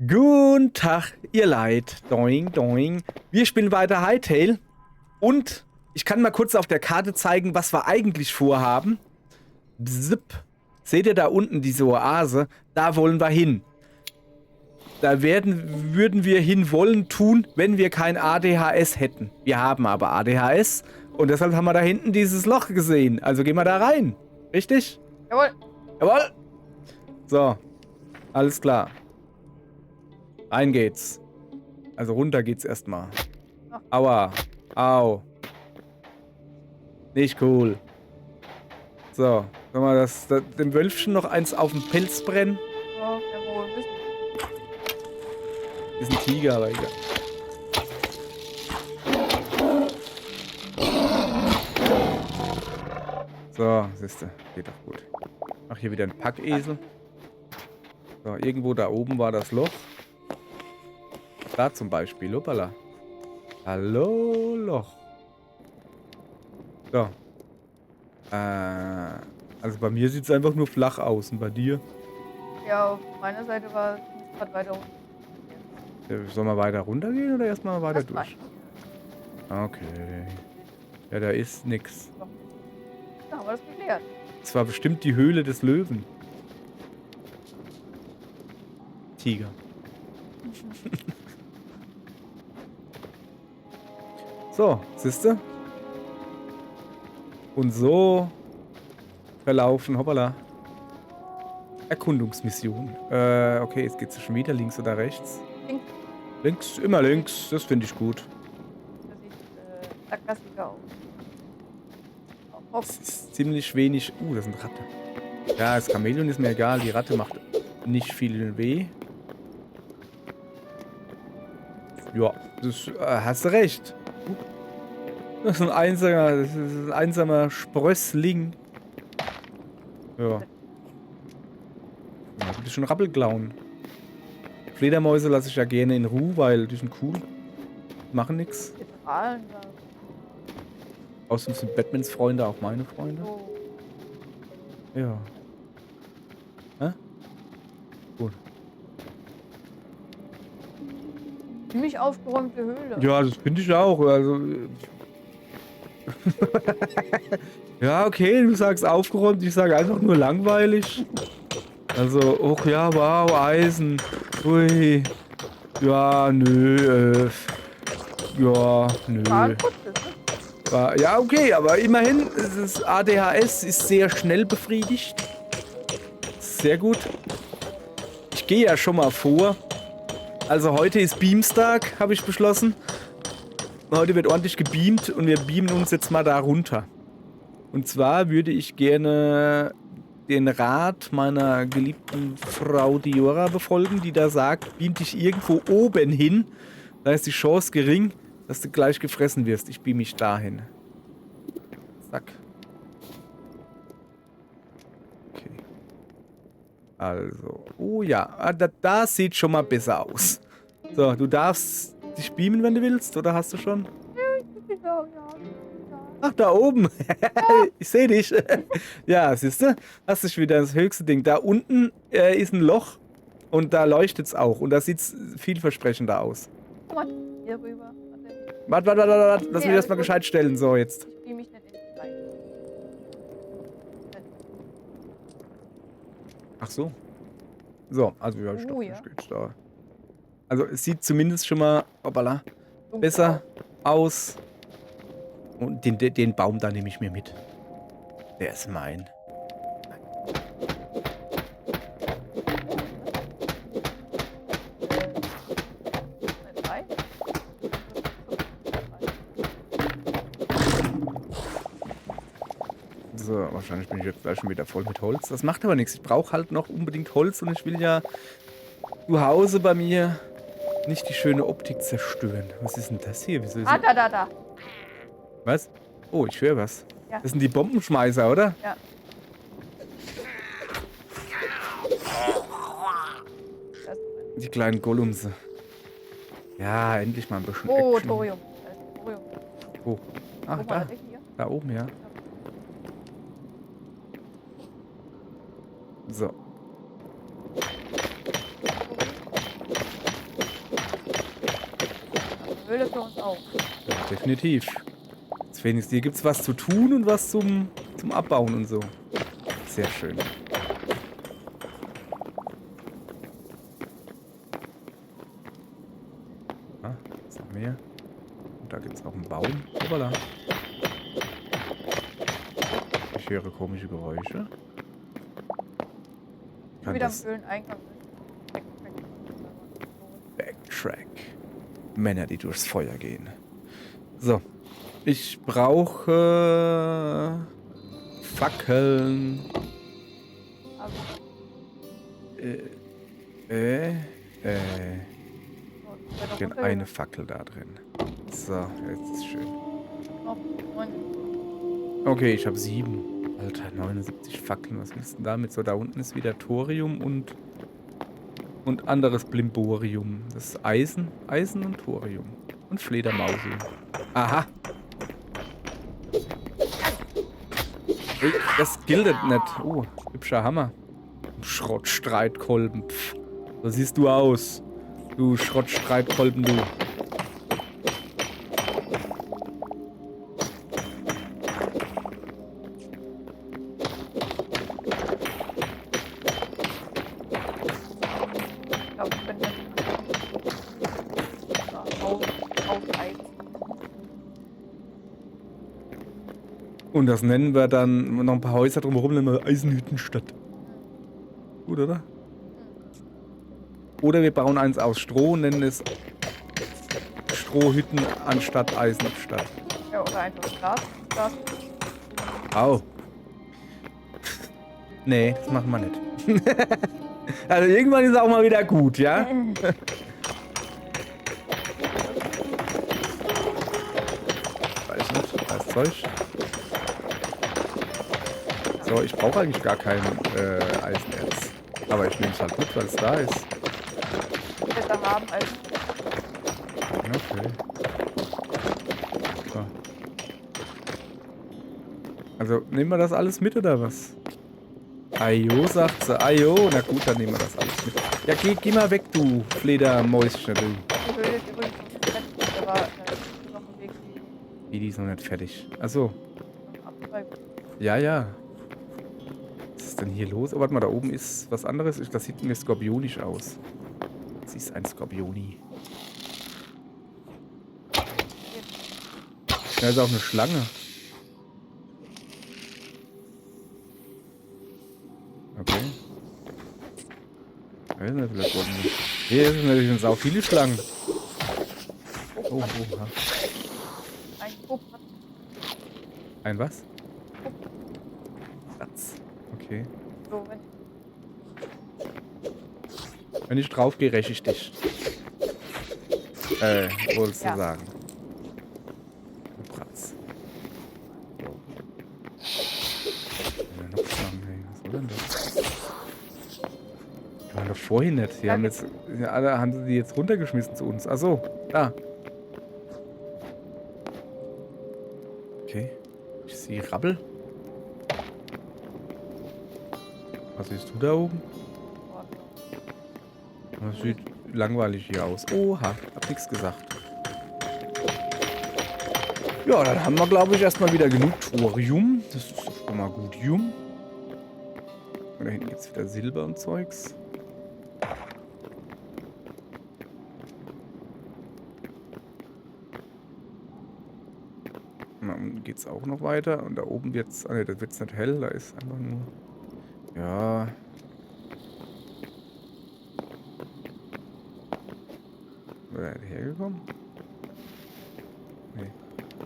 Guten Tag, ihr Leid. Doing, doing. Wir spielen weiter Hytale. Und ich kann mal kurz auf der Karte zeigen, was wir eigentlich vorhaben. Bzip. Seht ihr da unten diese Oase? Da wollen wir hin. Da würden wir hin wollen tun, wenn wir kein ADHS hätten. Wir haben aber ADHS. Und deshalb haben wir da hinten dieses Loch gesehen. Also gehen wir da rein. Richtig? Jawohl. Jawohl. So. Alles klar. Rein geht's. Also runter geht's erstmal. Aua. Au. Nicht cool. So. Sollen wir dem Wölfchen noch eins auf den Pelz brennen? Ja, jawohl. Ist ein Tiger, aber egal. So, siehste. Geht doch gut. Ach, hier wieder ein Packesel. So, irgendwo da oben war das Loch. Da zum Beispiel. Hoppala. Hallo, Loch. So. Also bei mir sieht es einfach nur flach aus. Und bei dir? Ja, auf meiner Seite war es gerade weiter unten. Sollen wir weiter runtergehen oder erstmal weiter Das durch? Okay. Ja, da ist nix. Da haben wir das geklärt. Das war bestimmt die Höhle des Löwen. Tiger. So, siehste? Und so verlaufen, hoppala. Erkundungsmission. Okay, jetzt geht's schon wieder links oder rechts? Links. Links, immer links, das finde ich gut. Das sieht sackgassiger aus. Es ist ziemlich wenig. Das ist eine Ratte. Ja, das Chamäleon ist mir egal, die Ratte macht nicht viel weh. Ja, das hast du recht. Das ist ein einsamer Sprössling. Ja. Ja, ein bisschen Rappelklauen. Fledermäuse lasse ich ja gerne in Ruhe, weil die sind cool. Machen nix. Strahlen da. Außerdem sind Batmans Freunde auch meine Freunde. So. Ja. Hä? Gut. Ziemlich aufgeräumte Höhle. Ja, das finde ich auch. Also. Ja, okay, du sagst aufgeräumt, ich sage einfach nur langweilig. Also, och ja, wow, Eisen. Ui. Ja, nö, ja, nö. Ja, okay, aber immerhin, das ADHS ist sehr schnell befriedigt. Sehr gut. Ich gehe ja schon mal vor. Also heute ist Beamstag, habe ich beschlossen. Heute wird ordentlich gebeamt und wir beamen uns jetzt mal da runter. Und zwar würde ich gerne den Rat meiner geliebten Frau Diora befolgen, die da sagt, beam dich irgendwo oben hin. Da ist die Chance gering, dass du gleich gefressen wirst. Ich beam mich dahin. Zack. Okay. Also. Oh ja, da sieht schon mal besser aus. So, du darfst dich beamen, wenn du willst, oder hast du schon? Ach, da oben. Ich sehe dich. Ja, siehst du? Das ist wieder das höchste Ding. Da unten ist ein Loch und da leuchtet es auch. Und da sieht es vielversprechender aus. Guck mal, hier rüber. Warte. Lass mich das mal gescheit stellen. So, jetzt. Ich spiel mich nicht in die Reihe. Ach so. So, also ja, stopp, Ja. geht's da. Also es sieht zumindest schon mal hoppala, besser aus. Und den Baum da nehme ich mir mit. Der ist mein. So, wahrscheinlich bin ich jetzt gleich schon wieder voll mit Holz. Das macht aber nichts. Ich brauche halt noch unbedingt Holz und ich will ja zu Hause bei mir nicht die schöne Optik zerstören. Was ist denn das hier? Wieso ist da. Was? Oh, ich höre was. Ja. Das sind die Bombenschmeißer, oder? Ja. Die kleinen Gollumse. Ja, endlich mal ein bisschen Oh, Action. Thorium. Da ist Thorium. Oh. Ach, Guck da. mal, hier. Da oben, ja. So. Höhle für uns auch. Ja, definitiv. Jetzt wenigstens hier gibt's was zu tun und was zum Abbauen und so. Sehr schön. Ah, was haben wir hier? Und da gibt's auch einen Baum. Hoppala. Ich höre komische Geräusche. Kann Wieder am das Höhleneingang. Backtrack. Männer, die durchs Feuer gehen. So. Ich brauche Fackeln. Also, Eine Fackel da drin. So, jetzt ist schön. Okay, ich habe 7. Alter, 79 Fackeln. Was willst du denn damit? So, da unten ist wieder Thorium und anderes Blimborium. Das ist Eisen und Thorium. Und Fledermausium. Aha. Ey, das giltet nicht. Oh, hübscher Hammer. Schrottstreitkolben. Pff. So siehst du aus. Du Schrottstreitkolben, du. Ich glaube, ich bin jetzt aufreißen. Und das nennen wir dann noch ein paar Häuser drumherum, nennen wir Eisenhüttenstadt. Gut, oder? Oder wir bauen eins aus Stroh und nennen es Strohhütten anstatt Eisenstadt. Ja, oder einfach Glas. Au. Nee, das machen wir nicht. Also irgendwann ist auch mal wieder gut, ja? Weiß nicht, das Zeug. So, ich brauche eigentlich gar kein Eisenerz. Aber ich nehme es halt mit, weil es da ist. Besser haben als Okay. So. Also, nehmen wir das alles mit, oder was? Ajo, sagt sie. Ajo, na gut, dann nehmen wir das alles mit. Ja, geh mal weg, du Fledermäuschen, du. die Höhle ist übrigens noch nicht fertig, aber ist noch ein Weg Wie, die ist noch nicht fertig. Achso. zum Abzweigen. Ja, ja. Was ist denn hier los? Oh, warte mal, da oben ist was anderes. Das sieht mir skorpionisch aus. Sie ist ein Skorpioni. Da ist auch eine Schlange. Okay. Weiß nicht, vielleicht wollten wir. Hier sind natürlich sau viele Schlangen. Oh, oha. Ein Pup hat Ein was? Platz. Okay. so, wenn Wenn ich drauf gehe, räche ich dich. Wolltest du Ja. sagen. Platz. Ja, noch Schlangen, hey. Was soll denn das? Die waren doch vorhin nicht. Die haben jetzt. Ja, alle haben sie die jetzt runtergeschmissen zu uns. Achso, da. Okay. Ich sehe Rabbel. Was siehst du da oben? Das sieht langweilig hier aus. Oha, hab nichts gesagt. Ja, dann haben wir, glaube ich, erstmal wieder genug Thorium. Das ist doch schon mal gut. Und da hinten gibt es wieder Silber und Zeugs. Und dann geht's auch noch weiter. Und da oben wird's. Ah ne, da wird's nicht hell, da ist einfach nur. Ja. Oder hergekommen? Nee.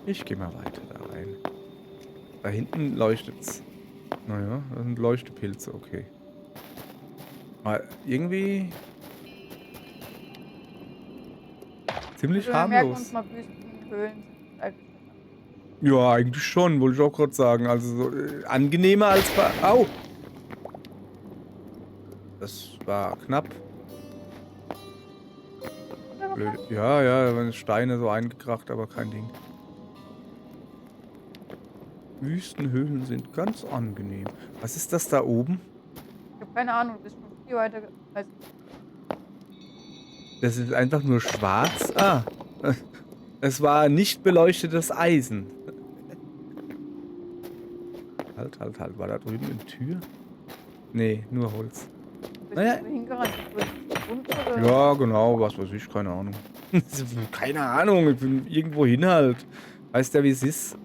Ich gehe mal weiter da rein. Da hinten leuchtet's. Naja, das sind Leuchtepilze, okay. Mal irgendwie ziemlich wir merken harmlos. uns mal, Wüstenhöhlen sind eigentlich Ja, eigentlich schon, wollte ich auch gerade sagen. Also so, angenehmer als bei. Au! Das war knapp. Blöd. Ja, ja, wenn Steine so eingekracht, aber kein Ding. Wüstenhöhlen sind ganz angenehm. Was ist das da oben? Ich habe keine Ahnung, du bist schon viel weiter. Also, Das ist einfach nur schwarz. Ah. Es war nicht beleuchtetes Eisen. Halt. War da drüben eine Tür? Nee, nur Holz. Bist Naja. du hingerannt? Runter, oder? Ja, genau, was weiß ich, keine Ahnung. Keine Ahnung, ich bin irgendwo hin halt. Weißt ja, wie es ist.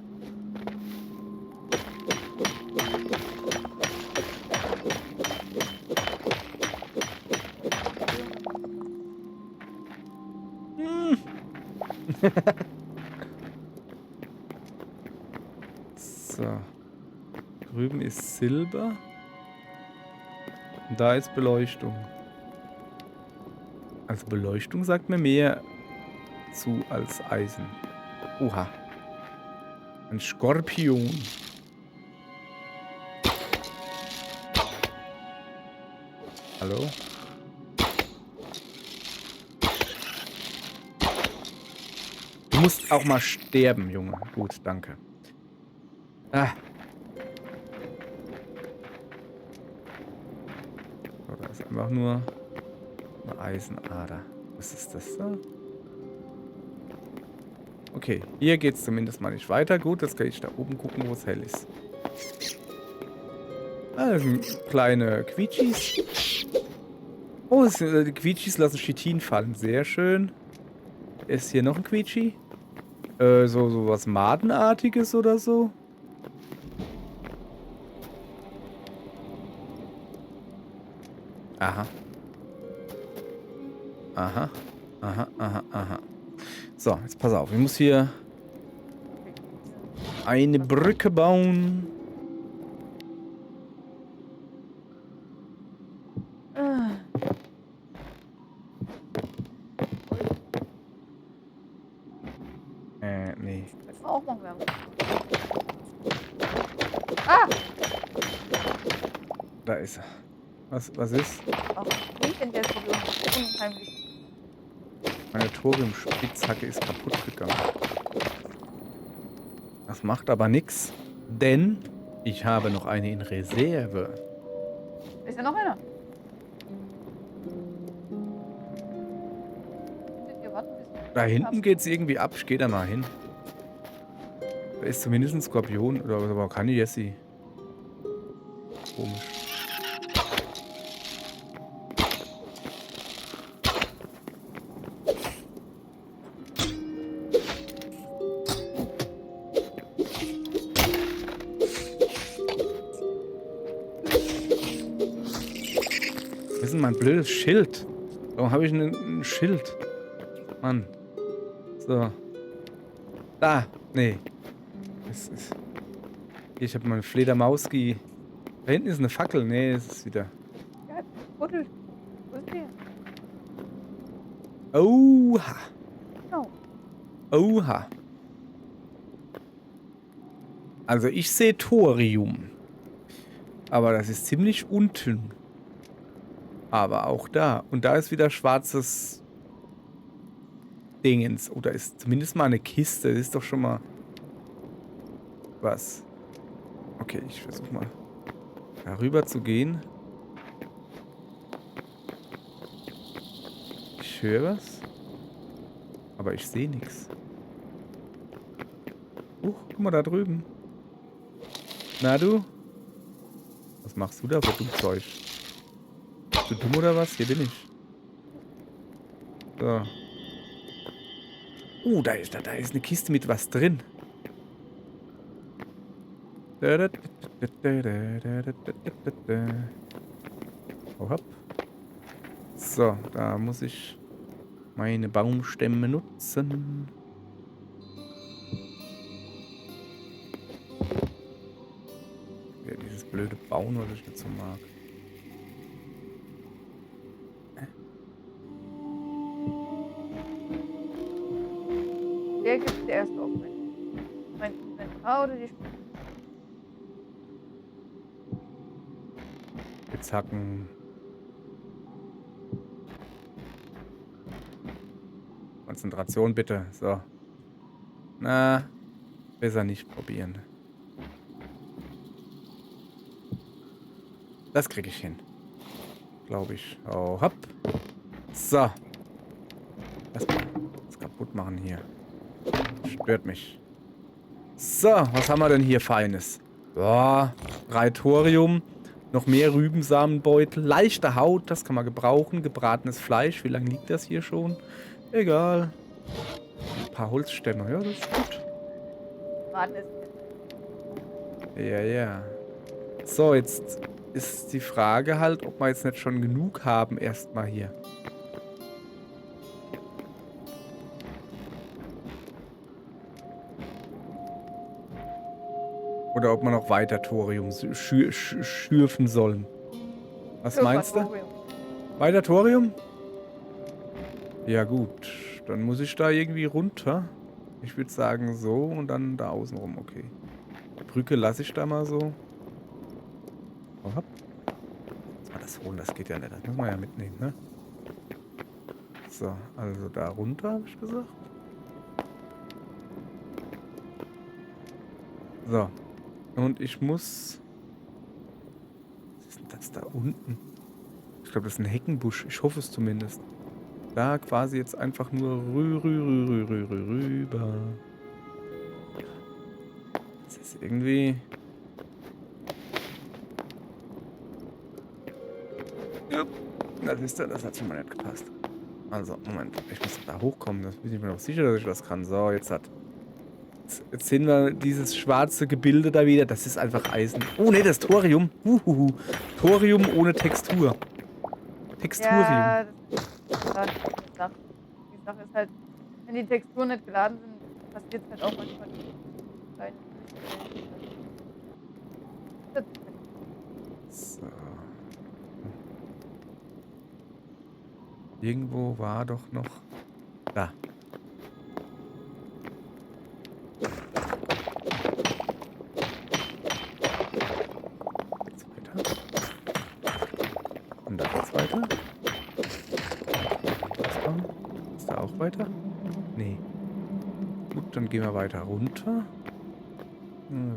So. Drüben ist Silber. Und da ist Beleuchtung. Also Beleuchtung sagt mir mehr zu als Eisen. Oha. Ein Skorpion. Hallo? Du musst auch mal sterben, Junge. Gut, danke. Ah. So, da ist einfach nur eine Eisenader. Was ist das da? Okay, hier geht es zumindest mal nicht weiter. Gut, jetzt kann ich da oben gucken, wo es hell ist. Ah, das sind kleine Quietschis. Oh, die Quietschis lassen Chitin fallen. Sehr schön. Ist hier noch ein Quietschi? So was Madenartiges oder so? Aha. Aha. So, jetzt pass auf. Ich muss hier eine Brücke bauen. Nee. Das war auch mal wärmer. Ah! Da ist er. Was ist? Ach, nicht in der Situation. Unheimlich. Meine Thorium-Spitzhacke ist kaputt gegangen. Das macht aber nichts, denn ich habe noch eine in Reserve. Ist ja noch einer. Hier, warten, bis Da hinten geht es irgendwie ab. Ich gehe da mal hin. Da ist zumindest ein Skorpion. Oder aber keine Jessie. Komisch. Was ist denn mein blödes Schild? Warum habe ich ein Schild? Mann. So. Da. Nee. Ich habe meine Fledermaus-Ski. Da hinten ist eine Fackel. Nee, es ist wieder. Ja, buddelt. Wo ist der? Oha. Genau. Oha. Also ich sehe Thorium. Aber das ist ziemlich unten. Aber auch da. Und da ist wieder schwarzes Dingens. Oder ist zumindest mal eine Kiste. Das ist doch schon mal was. Okay, ich versuche mal darüber zu gehen. Ich höre was. Aber ich sehe nichts. Guck mal da drüben. Na du? Was machst du da für dumm Zeug? Bist du dumm oder was? Hier bin ich. So. Da ist eine Kiste mit was drin. Oh, hopp. So, da muss ich meine Baumstämme nutzen. Ja, dieses blöde Bauen, was ich nicht so mag. Der gibt zuerst auf mein Inventar oder die Spitzhacken. Konzentration bitte. So. Na, besser nicht probieren. Das kriege ich hin. Glaube ich. Oh, hopp. So. Erstmal das kaputt machen hier. Stört mich. So, was haben wir denn hier Feines? Ja, 3 Thorium. Noch mehr Rübensamenbeutel. Leichte Haut, das kann man gebrauchen. Gebratenes Fleisch. Wie lange liegt das hier schon? Egal. Ein paar Holzstämme. Ja, das ist gut. Warten ist Ja, ja. So, jetzt ist die Frage halt, ob wir jetzt nicht schon genug haben erstmal hier. Oder ob wir noch weiter Thorium schürfen sollen. Was meinst du? Weiter Thorium? Ja gut, dann muss ich da irgendwie runter. Ich würde sagen so und dann da außen rum, okay. Die Brücke lasse ich da mal so. Oh, hopp. Jetzt mal das holen, das geht ja nicht. Das muss man ja mitnehmen, ne? So, also da runter, habe ich gesagt. So. Und ich muss... Was ist denn das da unten? Ich glaube, das ist ein Heckenbusch. Ich hoffe es zumindest. Da quasi jetzt einfach nur rüber. Das ist irgendwie... Ja. Das hat schon mal nicht gepasst. Also, Moment. Ich muss da hochkommen. Das bin ich mir noch sicher, dass ich das kann. So, jetzt Jetzt sehen wir dieses schwarze Gebilde da wieder. Das ist einfach Eisen. Oh, ne, das ist Thorium. Thorium ohne Textur. Texturium. Ja, das ist halt die Sache. Die Sache ist halt, wenn die Texturen nicht geladen sind, passiert es halt auch manchmal nicht. So. Irgendwo war doch noch... Da. Geht's weiter? Und da geht's weiter? Ist da auch weiter? Nee. Gut, dann gehen wir weiter runter.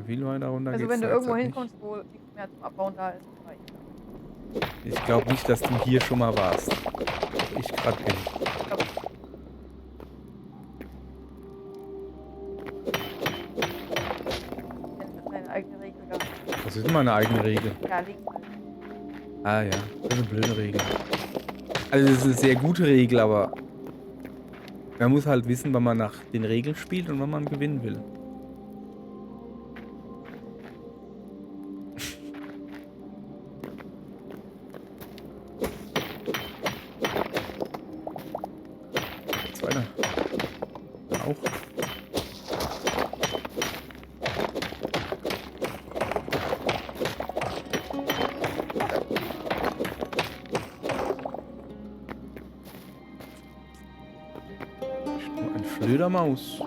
Viel weiter runter Also geht's wenn du da jetzt irgendwo halt hinkommst, wo nichts mehr zum Abbauen da ist, reicht das. nicht. Ich glaube nicht, dass du hier schon mal warst. Ich gerade bin. Ich glaub, wenn das deine eigene Regel gab. Das ist immer eine eigene Regel. Ja, liegt halt. Ah ja, das ist eine blöde Regel. Also das ist eine sehr gute Regel, aber man muss halt wissen, wann man nach den Regeln spielt und wann man gewinnen will. Geht's weiter? Auch. Ein Fledermaus.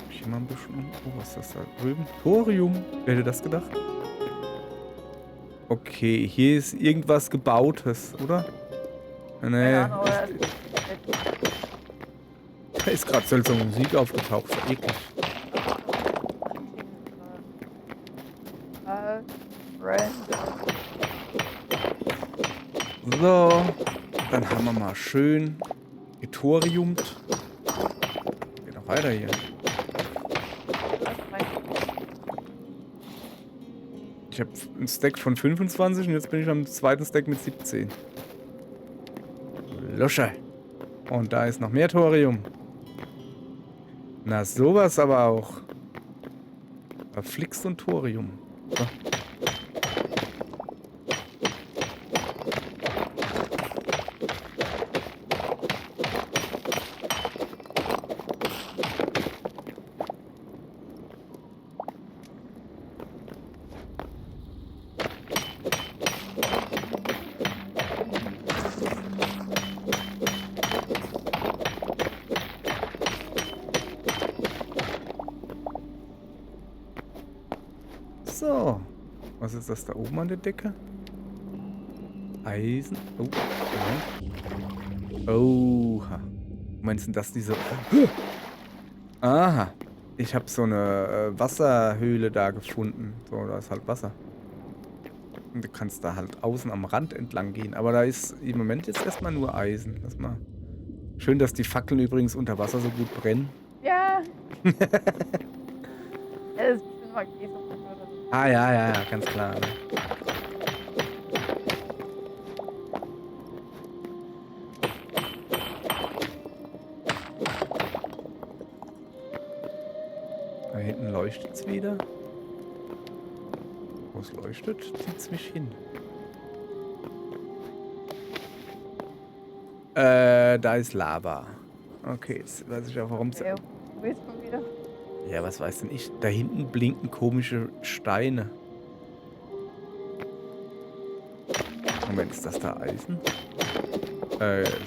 Hier mal ein bisschen. Oh, was ist das da drüben? Thorium. Wer hätte das gedacht? Okay, hier ist irgendwas Gebautes, oder? Nee. Keine Ahnung, aber Da ist gerade seltsame Musik aufgetaucht. Eklig. So. Dann haben wir mal schön gethoriumt. Geht noch weiter hier. Ich habe einen Stack von 25 und jetzt bin ich am zweiten Stack mit 17. Lusche. Und da ist noch mehr Thorium. Na, sowas aber auch. Verflixt und Thorium. So. So. Was ist das da oben an der Decke? Eisen. Oh. Ja. Oha. Meinst du, dass diese... Aha. Ich habe so eine Wasserhöhle da gefunden. So, da ist halt Wasser. Und du kannst da halt außen am Rand entlang gehen. Aber da ist im Moment jetzt erstmal nur Eisen. Lass mal Schön, dass die Fackeln übrigens unter Wasser so gut brennen. Ja. Ja, das ist bestimmt mal Käse oder so. Ah, ja, ja, ja, ganz klar. Ne? Da hinten leuchtet es wieder. Wo es leuchtet, zieht es mich hin. Da ist Lava. Okay, jetzt weiß ich auch, warum es... Okay, wo willst du wieder? Ja, was weiß denn ich? Da hinten blinken komische Steine. Moment, ist das da Eisen?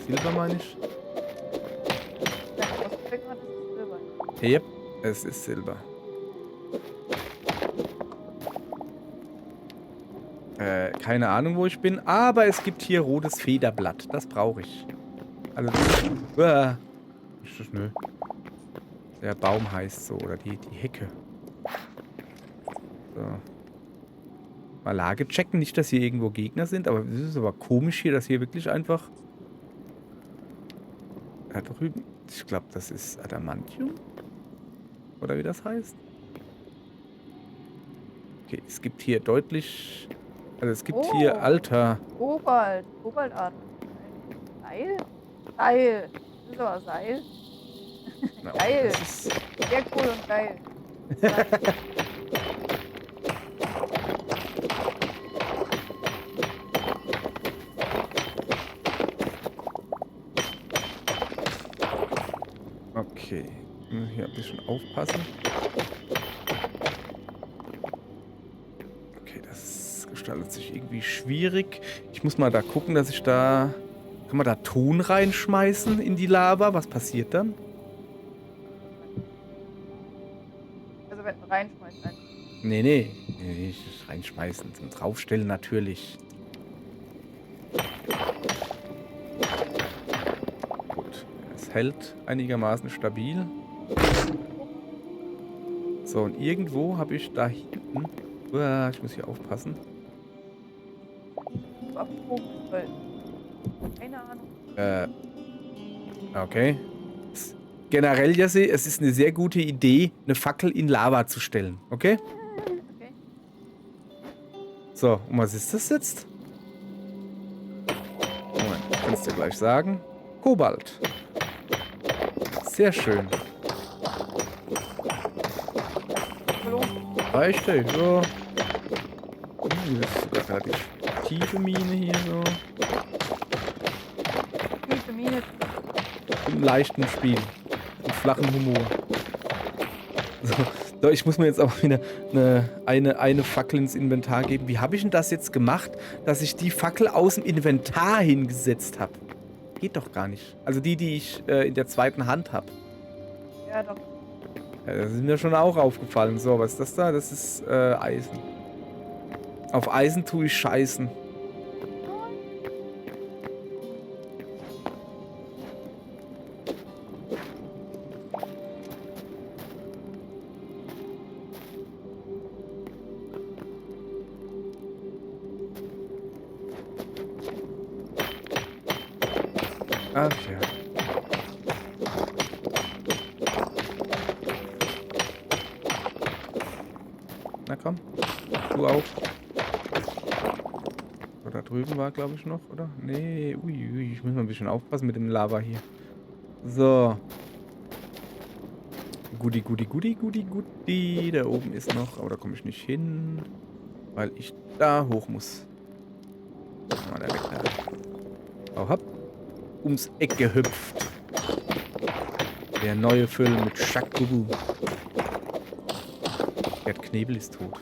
Silber meine ich? Dein Ausblick hat es Silber. Yep, es ist Silber. Keine Ahnung, wo ich bin, aber es gibt hier rotes Federblatt. Das brauche ich. Also, ist das, nö. Der Baum heißt so, oder die Hecke. So. Mal Lage checken, nicht, dass hier irgendwo Gegner sind, aber es ist aber komisch hier, dass hier wirklich einfach... Da drüben, ich glaube, das ist Adamantium? Oder wie das heißt? Okay, es gibt hier deutlich... Also es gibt hier Alter. Kobalt. Kobaltarten. Seil? Seil. Das ist aber Seil. Na, Geil. das ist, Sehr cool und geil. Seil. okay. Hier ein bisschen aufpassen. Okay, das gestaltet sich irgendwie schwierig. Ich muss mal da gucken, dass ich da... Kann man da Ton reinschmeißen in die Lava? Was passiert dann? Also wenn du reinschmeißt, dann. Nee. Nicht reinschmeißen. Zum Draufstellen natürlich. Gut. Es hält einigermaßen stabil. So, und irgendwo habe ich da hinten... Ich muss hier aufpassen. Abgehoben ist, weil. Keine Ahnung. Okay. Generell, Jesse, es ist eine sehr gute Idee, eine Fackel in Lava zu stellen. Okay? Okay. So, und was ist das jetzt? Moment, ich kann es dir gleich sagen. Kobalt. Sehr schön. Richtig, so. Das ist sogar relativ tiefe Mine hier so. Tiefe Mine. Im leichten Spiel. Mit flachem Humor. So, ich muss mir jetzt auch wieder eine Fackel ins Inventar geben. Wie habe ich denn das jetzt gemacht, dass ich die Fackel aus dem Inventar hingesetzt habe? Geht doch gar nicht. Also die ich in der zweiten Hand habe. Ja, doch. Ja, das ist mir schon auch aufgefallen. So, was ist das da? Das ist Eisen. Auf Eisen tue ich scheißen. Ach ja. Na komm. Du auch. So, da drüben war, glaube ich, noch, oder? Nee, ui, ich muss mal ein bisschen aufpassen mit dem Lava hier. So. Guti. Da oben ist noch, aber da komme ich nicht hin, weil ich da hoch muss. Mal da weg da. Oh, hopp. Ums Eck gehüpft. Der neue Film mit Jacques Boubou. Gerd Knebel ist tot.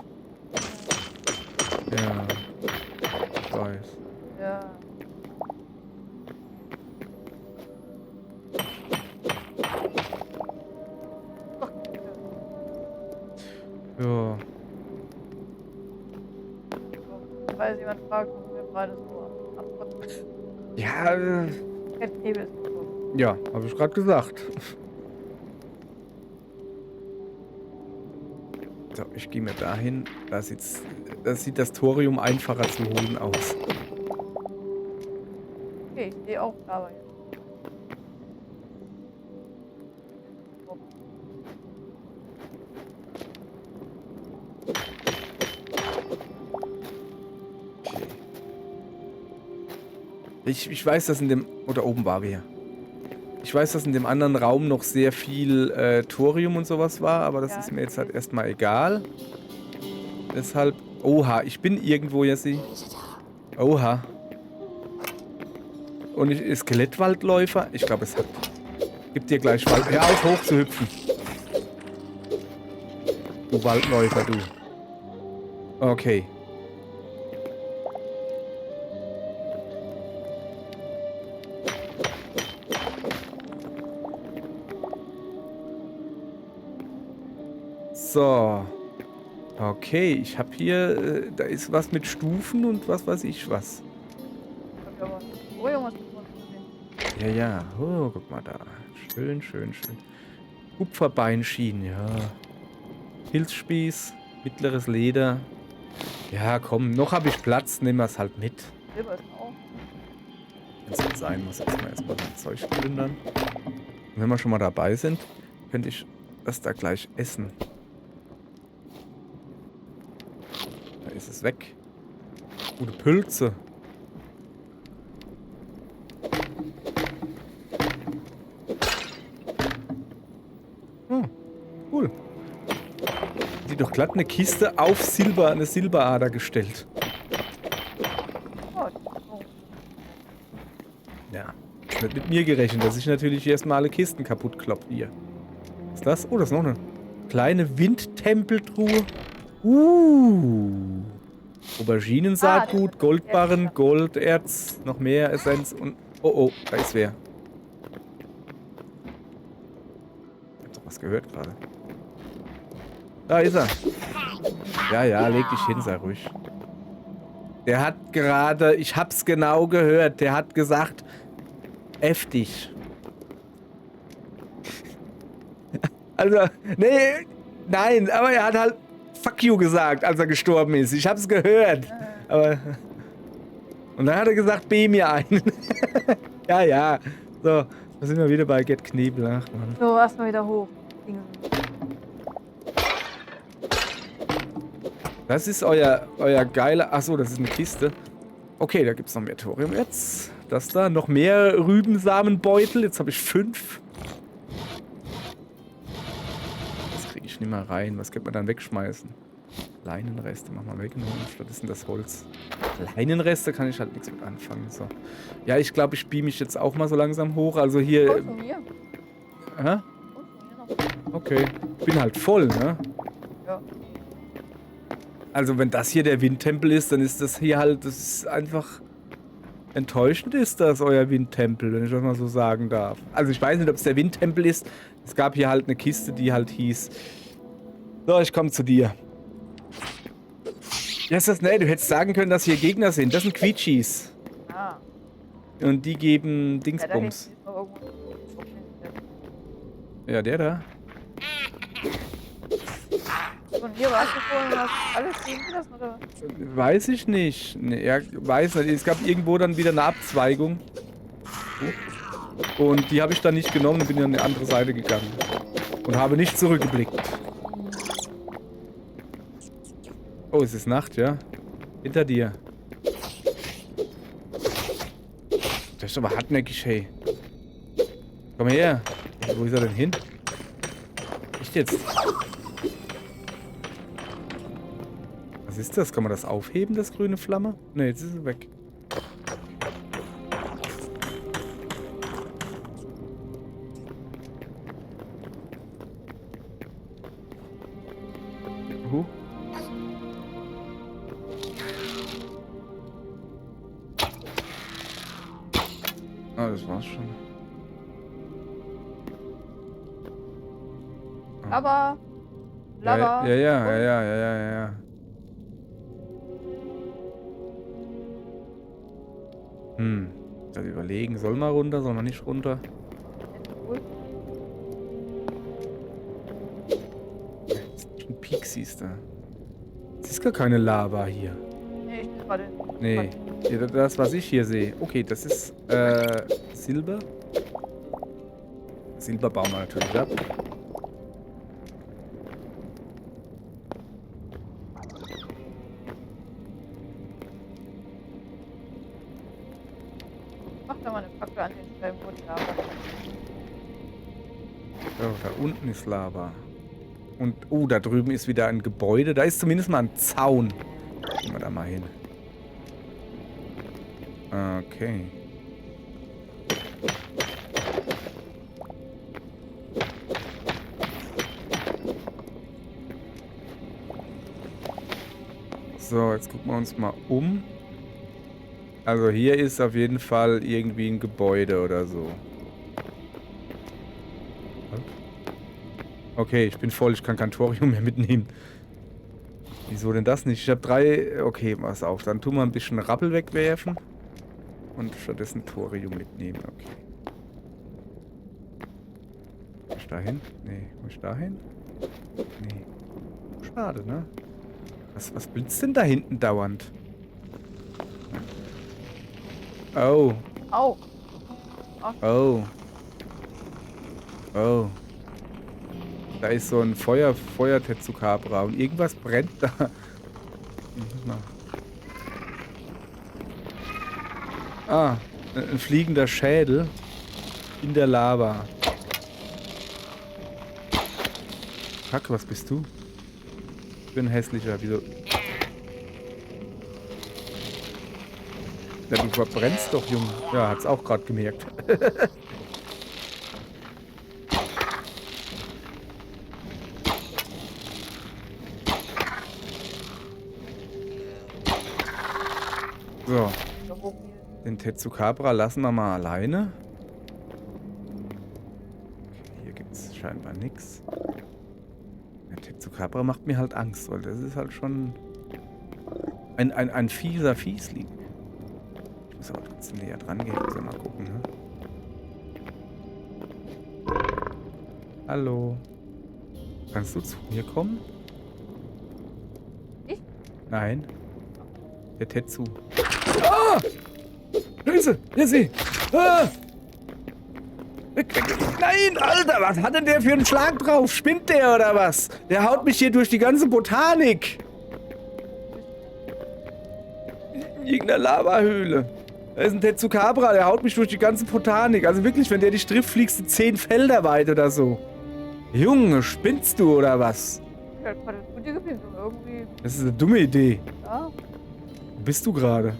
Ja. Ich weiß. Ja. Ja. Falls jemand fragt, warum wir beide so abkotzen. Ja, Knebel ist tot. ja, habe ich gerade gesagt. So, ich gehe mir dahin. Da sieht das Thorium einfacher zu holen aus. Okay, ich sehe auch Lava jetzt. Ich weiß, dass in dem... Oder oben war wir. Ich weiß, dass in dem anderen Raum noch sehr viel Thorium und sowas war, aber das Ja, ist mir jetzt halt okay. erstmal egal. Deshalb... Oha, ich bin irgendwo, Jessie. Oha. Und Skelettwaldläufer? Ich glaube, es hat... Gib dir gleich Wald... Hör auf, hoch zu hüpfen. Du Waldläufer, du. Okay. So. Okay, ich habe hier... da ist was mit Stufen und was weiß ich was. Ich hab ja was. Oh, Junge, was ist das? Ja, ja. Oh, guck mal da. Schön, schön, schön. Kupferbeinschienen, ja. Pilzspieß, mittleres Leder. Ja, komm, noch habe ich Platz, nehmen wir es halt mit. Silber ist auch. Wenn es jetzt sein muss, jetzt mal erstmal mein Zeug plündern. Und wenn wir schon mal dabei sind, könnte ich das da gleich essen. Da ist es weg. Gute Pilze. Hm, cool. Die doch glatt eine Kiste auf eine Silberader gestellt. Oh, oh. Ja. Wird mit mir gerechnet, dass ich natürlich erstmal alle Kisten kaputt klopp hier. Was ist das? Oh, das ist noch eine kleine Windtempeltruhe. Auberginensaatgut, Goldbarren, Golderz, noch mehr Essenz und... Oh, oh, da ist wer. Ich hab doch was gehört gerade. Da ist er. Ja, ja, leg dich hin, sei ruhig. Der hat gerade, ich hab's genau gehört, der hat gesagt, F dich. Also, nee, nein, aber er hat halt fuck you gesagt, als er gestorben ist. Ich hab's gehört. Aber... Und dann hat er gesagt, B mir ein. Ja, ja. So, da sind wir wieder bei Get Knebel. Ach, Mann. So, erstmal wieder hoch. Das ist euer geiler... Achso, das ist eine Kiste. Okay, da gibt's noch mehr Thorium jetzt. Das da, noch mehr Rübensamenbeutel. Jetzt habe ich 5. Das kriege ich nicht mehr rein. Was könnte man dann wegschmeißen? Leinenreste, mach mal weg. Stattdessen das Holz. Leinenreste kann ich halt nichts mit anfangen. So. Ja, ich glaube, ich beam mich jetzt auch mal so langsam hoch. Also hier... Voll von mir. Hä? Voll von mir noch. Okay. Ich bin halt voll, ne? Ja. Also wenn das hier der Windtempel ist, dann ist das hier halt... Das ist einfach... Enttäuschend ist das, euer Windtempel, wenn ich das mal so sagen darf. Also ich weiß nicht, ob es der Windtempel ist. Es gab hier halt eine Kiste, die halt hieß... So, ich komme zu dir. Ja, ist das nett. Du hättest sagen können, dass hier Gegner sind. Das sind Quietschis. Ah. Und die geben Ja, da hinten Dingsbums. ist noch irgendwo. Ja, der da. Und hier warst du vorhin, hast alles liegen gelassen, oder? Weiß ich nicht. Nee, ja, weiß nicht. Es gab irgendwo dann wieder eine Abzweigung. Und die habe ich dann nicht genommen und bin an die andere Seite gegangen. Und habe nicht zurückgeblickt. Oh, es ist Nacht, ja? Hinter dir. Das ist aber hartnäckig, hey. Komm her. Wo ist er denn hin? Echt jetzt? Was ist das? Kann man das aufheben, das grüne Flamme? Ne, jetzt ist es weg. Ah, das war's schon. Aber. Ja, Lava. ja. Soll ich überlegen, soll man runter, soll man nicht runter? Das sind schon Pixies da. Es ist gar keine Lava hier. Nee, ich bin gerade. Nee, hier, das, was ich hier sehe. Okay, das ist Silber. Silber bauen wir natürlich ab. Faktor an den Stellen, wo die Lava ist. So, da unten ist Lava. Und, oh, da drüben ist wieder ein Gebäude. Da ist zumindest mal ein Zaun. Gehen wir da mal hin. Okay. So, jetzt gucken wir uns mal um. Also hier ist auf jeden Fall irgendwie ein Gebäude oder so. Okay, ich bin voll, ich kann kein Thorium mehr mitnehmen. Wieso denn das nicht? Ich habe 3... Okay, pass auf. Dann tun wir ein bisschen Rappel wegwerfen. Und stattdessen Thorium mitnehmen. Okay. Muss ich da hin? Nee. Muss ich da hin? Nee. Schade, ne? Was blitzt denn da hinten dauernd? Oh. Au! Oh. Oh. Da ist so ein Feuer-Tetsukabra und irgendwas brennt da. Ah, ein fliegender Schädel in der Lava. Fuck, was bist du? Ich bin hässlicher, wieso? Ja, du verbrennst doch, Junge. Ja, hat's auch gerade gemerkt. So. Den Tetsukabra lassen wir mal alleine. Okay, hier gibt es scheinbar nichts. Der Tetsukabra macht mir halt Angst, weil das ist halt schon ein fieser Fiesling. Ich muss aber trotzdem näher dran gehen, muss ja mal gucken, ne? Hallo. Kannst du zu mir kommen? Ich? Nein. Der Tetsu. Ah! Hilfe! Jesse! Ah! Nein, Alter, was hat denn der für einen Schlag drauf? Spinnt der oder was? Der haut mich hier durch die ganze Botanik. In irgendeiner Lavahöhle. Da ist ein Tetsukabra, der haut mich durch die ganze Botanik. Also wirklich, wenn der dich trifft, fliegst du 10 Felder weit oder so. Junge, spinnst du oder was? Ich hab gerade gut gepinnt und irgendwie. Das ist eine dumme Idee. Ja. Wo bist du gerade?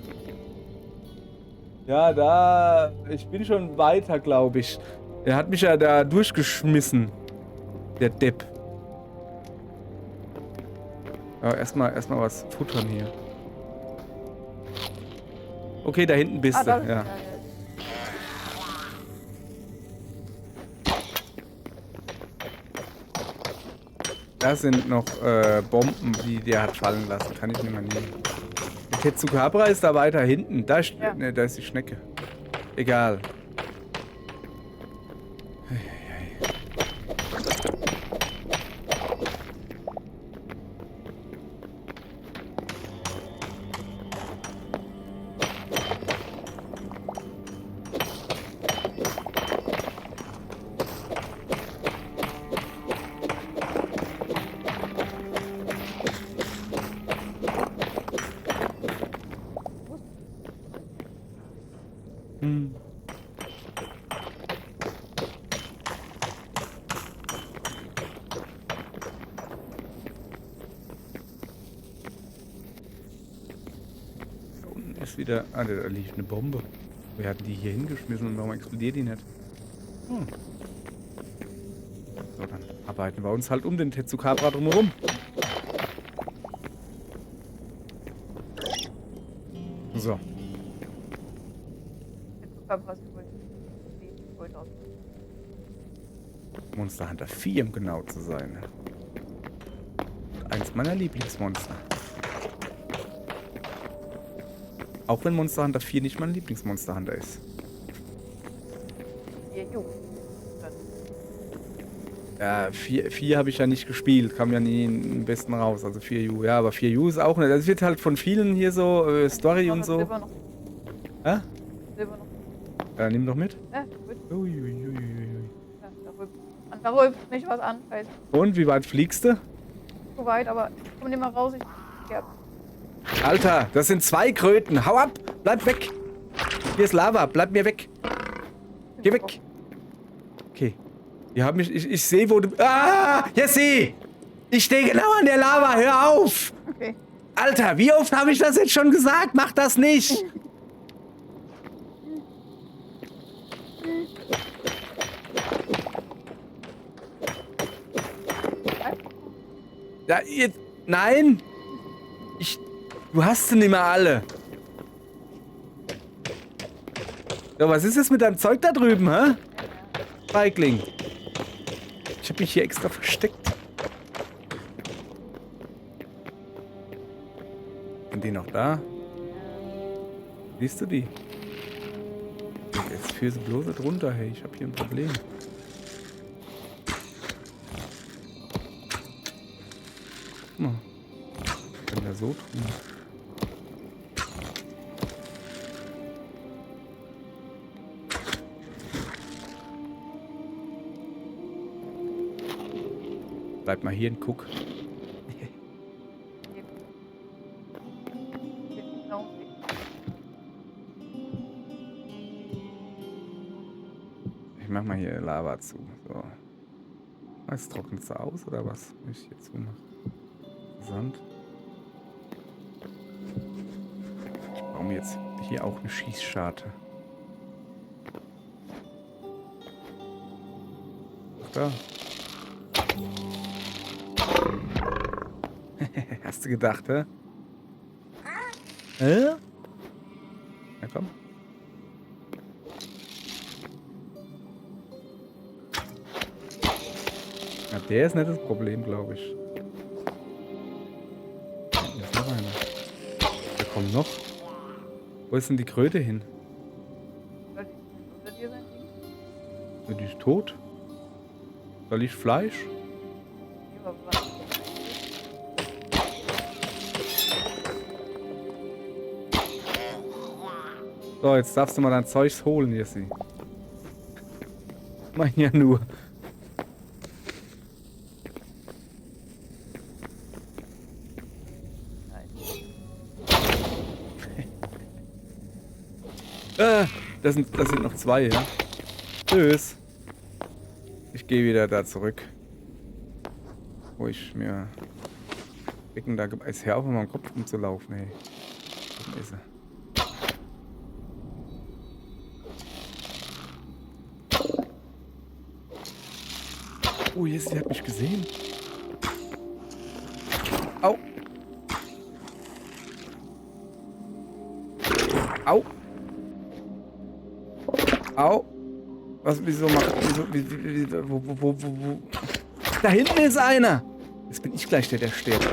Ja, da... Ich bin schon weiter, glaube ich. Er hat mich ja da durchgeschmissen. Der Depp. Ja, erstmal was futtern hier. Okay, da hinten bist du. Da ist Ja. Da sind noch Bomben, die der hat fallen lassen. Kann ich nicht mehr nehmen. Der Tetsukabra ist da weiter hinten. Da ist, Ja. ne, da ist die Schnecke. Egal. Hm. Da unten ist wieder... Ah, da liegt eine Bombe. Wer hat die hier hingeschmissen und warum explodiert die nicht? Hm. So, dann arbeiten wir uns halt um den Tetsukabra drumherum. So. Monster Hunter 4, um genau zu sein. Eins meiner Lieblingsmonster. Auch wenn Monster Hunter 4 nicht mein Lieblingsmonster Hunter ist. Ja, 4 habe ich ja nicht gespielt. Kam ja nie im besten raus. Also 4U. Ja, aber 4U ist auch nicht. Das wird halt von vielen hier so Story und so. Silber noch. Hä? Silber noch. Ja, nimm doch mit. Ja, gut. Uiuiuiui. Ja, da rülpst mich was an. Weiß Und, wie weit fliegst du? zu weit, aber ich komm nicht mal raus. Ich sterb. Alter, das sind 2 Kröten. Hau ab! Bleib weg! Hier ist Lava, bleib mir weg! Geh weg. Okay. Die haben mich... Ich sehe, wo du... Ah! Jesse! Ich stehe genau an der Lava. Hör auf! Okay. Alter, wie oft habe ich das jetzt schon gesagt? Mach das nicht! Ja, jetzt... Nein! Du hast sie nicht mehr alle. So, was ist das mit deinem Zeug da drüben, hä? Feigling. Ich habe mich hier extra versteckt. Sind die noch da? Siehst du die? Jetzt führ sie bloß nicht runter, hey. Ich habe hier ein Problem. Guck mal. Ich kann ja so tun. Bleib mal hier und guck. Ich mach mal hier Lava zu. So. Jetzt trocknet es aus oder was? Wenn ich hier zumache. Sand. Ich baue mir jetzt hier auch eine Schießscharte. Ach da. Hast du gedacht, hä? Ja, komm. Ja, der ist nicht das Problem, glaube ich. Hier ist noch einer. Da kommt noch. Wo ist denn die Kröte hin? Soll die unter dir sein? Ja, die ist tot. Da liegt Fleisch. Aber was? So, jetzt darfst du mal dein Zeugs holen, Jesse. Mein ja nur. Das sind noch zwei, ja. Tschüss. Ich gehe wieder da zurück. Wo ich mir... Becken da... Ist her auf, um meinen Kopf rumzulaufen, ey. Wo ist er? Oh, jetzt, die hat mich gesehen. Au. Au. Au. Was, wieso macht... Wieso, wo? Da hinten ist einer. Jetzt bin ich gleich der stirbt.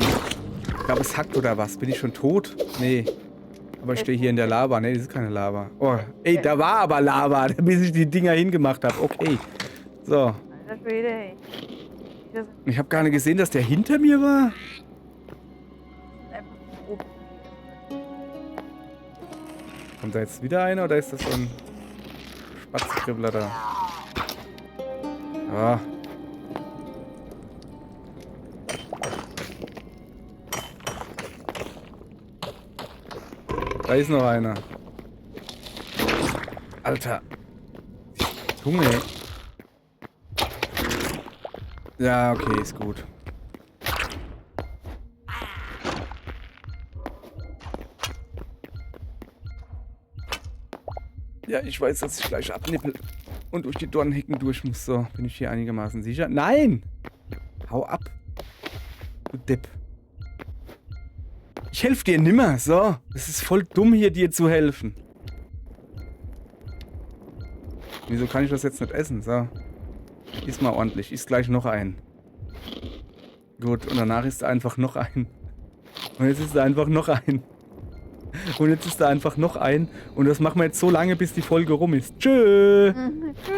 Ich glaube, es hackt oder was. Bin ich schon tot? Nee. Aber ich stehe hier in der Lava. Nee, das ist keine Lava. Oh, ey, da war aber Lava, bis ich die Dinger hingemacht habe. Okay. So. Alter Schwede, ey. Ich habe gar nicht gesehen, dass der hinter mir war. Einfach oben. Kommt da jetzt wieder einer oder ist das so ein Spatzkribbler da? Ja. Da ist noch einer. Alter. Junge. Ja, okay, ist gut. Ja, ich weiß, dass ich gleich abnippel und durch die Dornhecken durch muss. So, bin ich hier einigermaßen sicher. Nein! Hau ab. Du Depp. Ich helfe dir nimmer, so. Es ist voll dumm, hier dir zu helfen. Wieso kann ich das jetzt nicht essen? So. Iss mal ordentlich. Iss gleich noch einen. Gut, und danach ist einfach noch ein. Und jetzt ist da einfach noch ein. Und jetzt ist da einfach noch ein. Und das machen wir jetzt so lange, bis die Folge rum ist. Tschö! Tschüss.